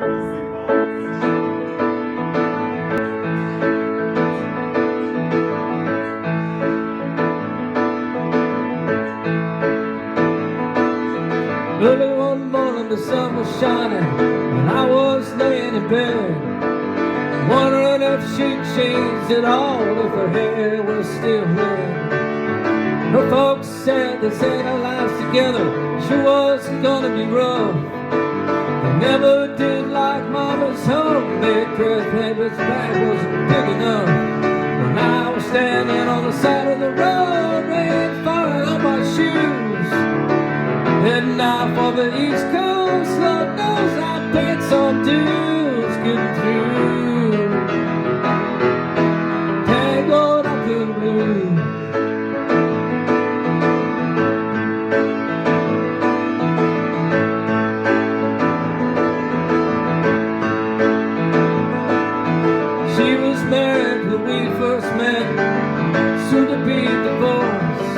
Early one morning the sun was shining and I was laying in bed, wondering if she'd changed at all, if her hair was still red. Her folks said our lives together sure was gonna be rough. They never did like Mama's homemade dress, maybe its bag wasn't big enough. When I was standing on the side of the road, rain falling on my shoes, heading out for the East Coast. Lord knows I paid some dues getting through. Tangled up in blue. She was married when we first met, soon to be divorced.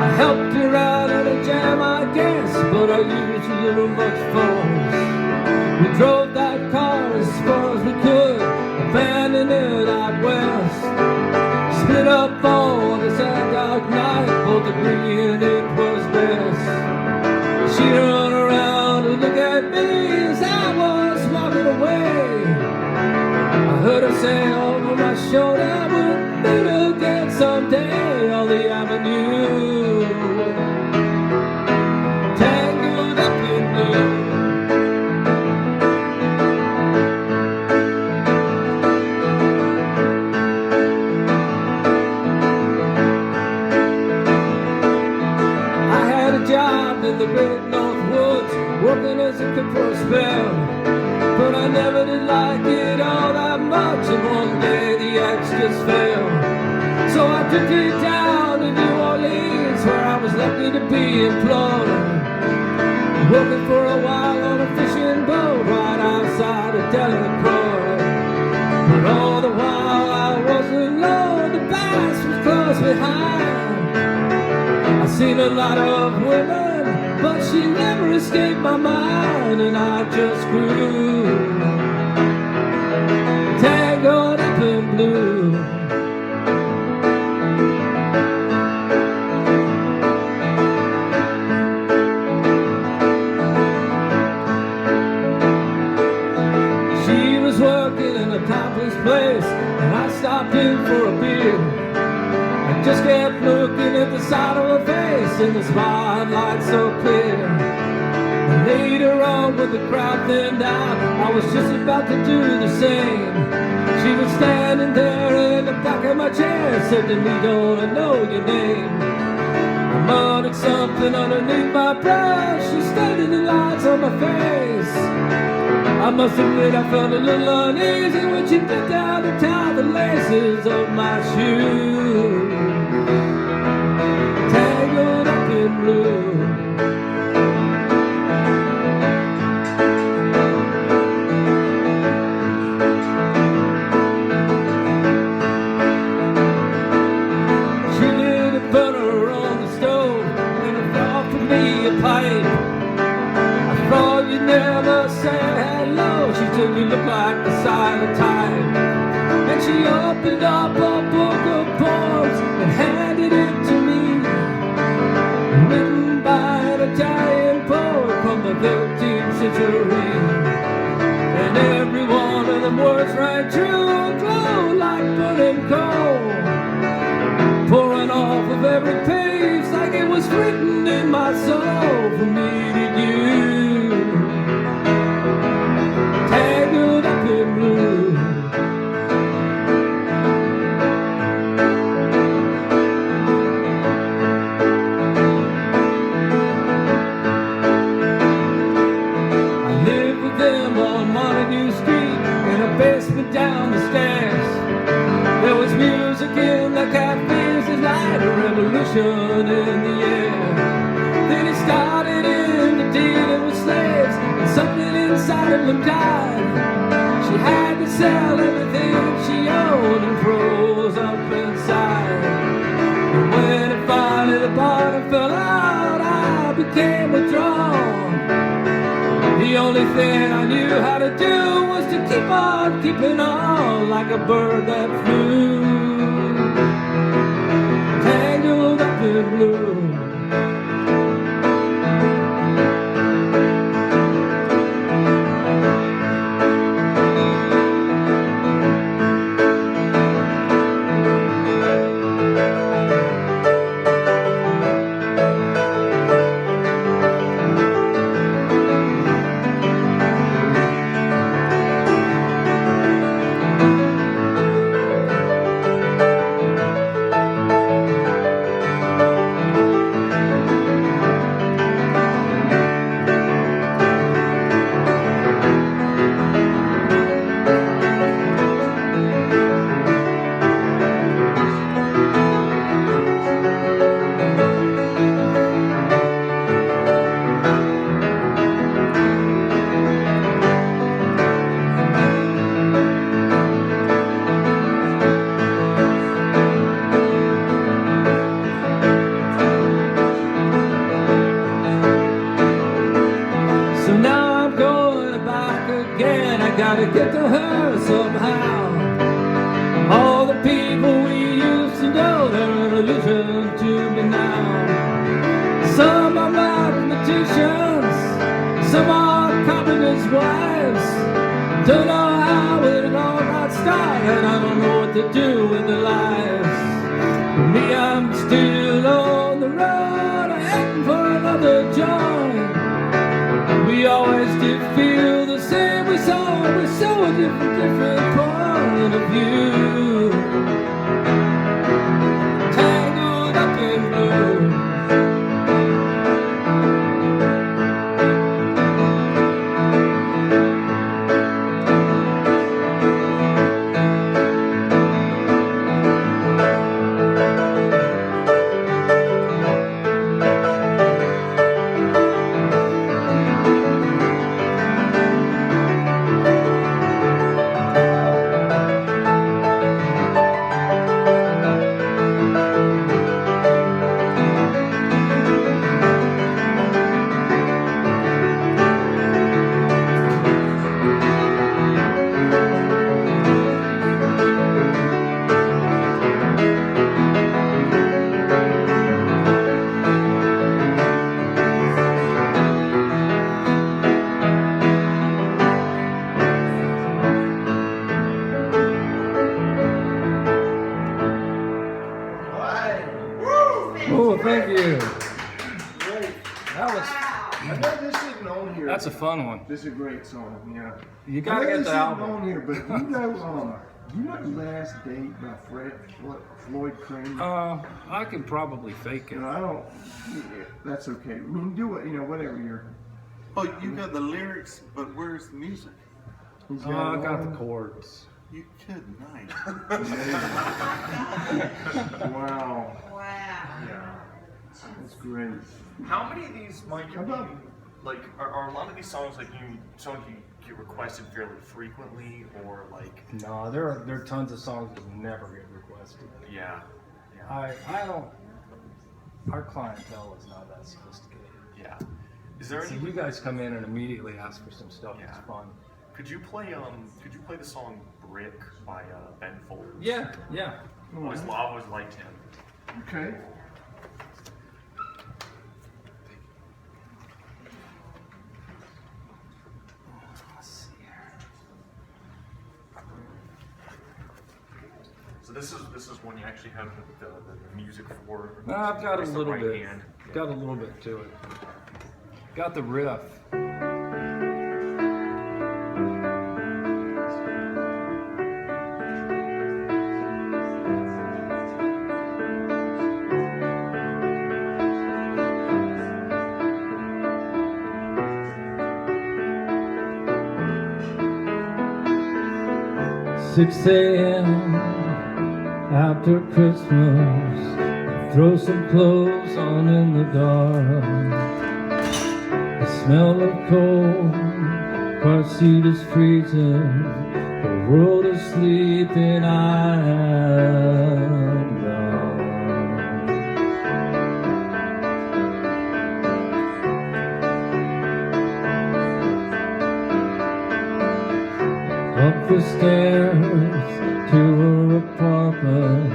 I helped her out at a jam, I guess, but I used a little much force. We drove that car as far as we could, abandoned it out west. Split up on a sad dark night, both agreeing it was best. She run around and look at me as I was walking away. I heard her say over my shoulder, we'll meet again someday on the avenue. Tangled up in blue. I had a job in the great North Woods, working as a cook for a spell, but I never did like it all that much, and one day the axe just fell. So I took it down to New Orleans, where I was lucky to be employed, working for a while on a fishing boat right outside of Delacroix. But all the while I wasn't alone, the bass was close behind. I seen a lot of women, but she never escaped my mind, and I just grew tangled up in blue. She was working in a topless place, and I stopped in for a beer. I just kept looking at the side of her face in the spotlight so clear. And later on, when the crowd thinned out, I was just about to do the same. She was standing there in the back of my chair, said to me, don't I know your name? I muttered something underneath my brow. She studied the lines on my face. I must admit I felt a little uneasy when she bent down to tie the laces of my shoes. Tangled up in blue. She lit a burner on the stove and it offered me a pipe. I thought you'd never say hello. She said you look like the silent type. And she opened up a book of poems and handed it to me, written by an Italian poet from the 13th century. And every one of them words rang true and glowed like burning coal, pouring off of every page like it was written in my soul for me to you. Tangled up in blue. I lived with them on Montague Street in a basement down the stairs. There was music in the cafes at night, a revolution in the air. Then it started into dealing with slaves, and something inside of them died. She had to sell everything she owned and froze up inside. And when it finally the bottom fell out, I became withdrawn. The only thing I knew how to do was to keep on keeping on, like a bird that flew, tangled up in blue. So now I'm going back again. I gotta get to her somehow. All the people we used to know, they're an illusion to me now. Some are mathematicians, some are carpenters' wives. Don't know how it all got started, I don't know what to do with their lives. For me, I'm still on the road, heading for another joint. We always did feel the same, we saw a different point of view. Tangled up in blue. Oh, thank you. Great. That was. I know this isn't on here. That's a fun one. This is a great song, yeah. You gotta get the on album. here, but you know Last Date by Floyd Kramer? I can probably fake it. No, I don't. Yeah, that's okay. I mean, do it. Whatever you're. Oh, you got the lyrics, but where's the music? He's I it got on. the chords. You could, nice. Wow, Wow. that's great. How many of these, Mike, How about- are a lot of these songs you get requested fairly frequently, or like? No, there are tons of songs that never get requested. Yeah. I don't. Our clientele is not that sophisticated. Yeah. Is there So any? you guys come in and immediately ask for some stuff that's Yeah. fun. Could you play the song "Brick" by Ben Folds? Yeah. I always liked him. Okay. Let's see here. So this is one you actually have the music for. No, I've got a It's the little right bit. hand. Got a little bit to it. Got the riff. Six a.m. after Christmas, throw some clothes on in the dark. The smell of coal, car seat is freezing, the world is sleeping, I'm gone. the stairs to her apartment.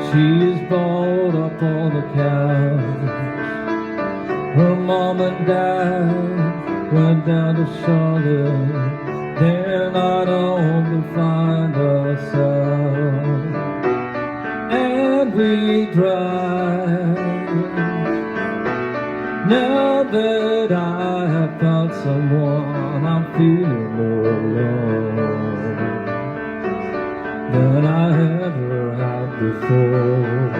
She's balled up on the couch. Her mom and dad went down to Charlotte. They're not home to find us out. And we drive. Now that I have found someone, I'm feeling more alone than I ever had before.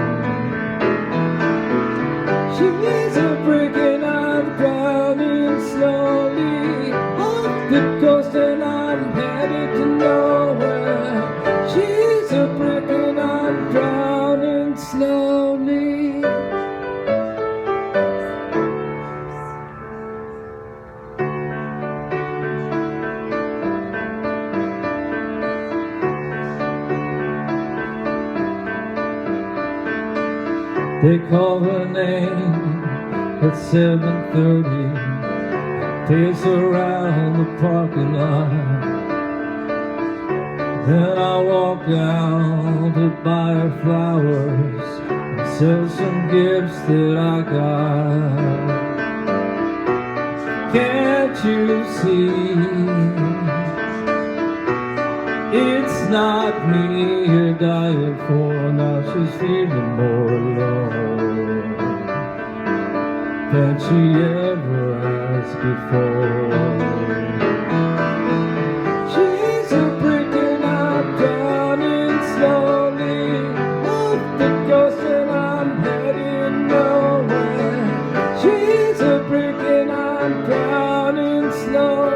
She's a brick and I'm drowning slowly off the coast and I'm headed to nowhere. She's a brick and I'm drowning slowly. They call her name at 7:30, pace around the parking lot. Then I walk out to buy her flowers and sell some gifts that I got. Can't you see? It's not me you're dying for. Now she's feeling more alone than she ever has before. She's a brick and I'm drowning slowly off the coast and I'm heading nowhere. She's a brick and I'm drowning slowly.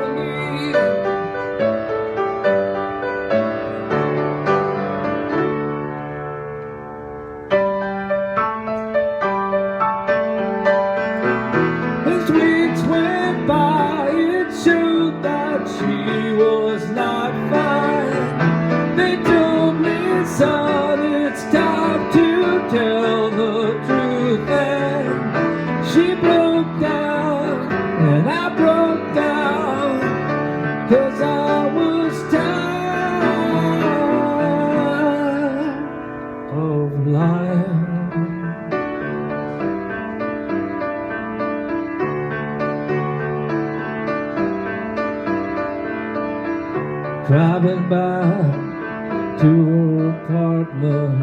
Weeks went by, it showed that she was not fine. They told me, son, it's time to tell the truth. And she broke down, and I broke down, 'cause I was tired of lying. Driving back to her apartment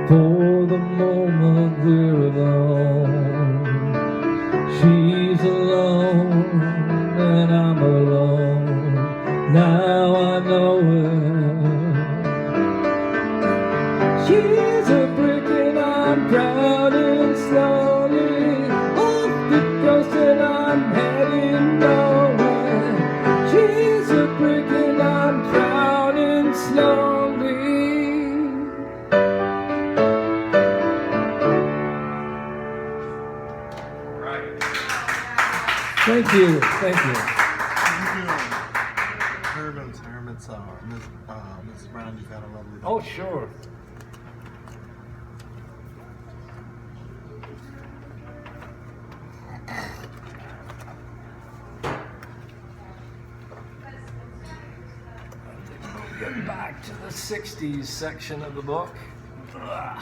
for the moment we're alone. She's alone and I'm alone. Now I know it. She's a brick and I'm drowning slowly off the coast and I'm heading nowhere. She's a brick and I'm drowning slowly. Right. Thank you, thank you. Herman's, Mrs. Brown, you've got a lovely day. Oh, sure. Get back to the 60s section of the book. Ugh.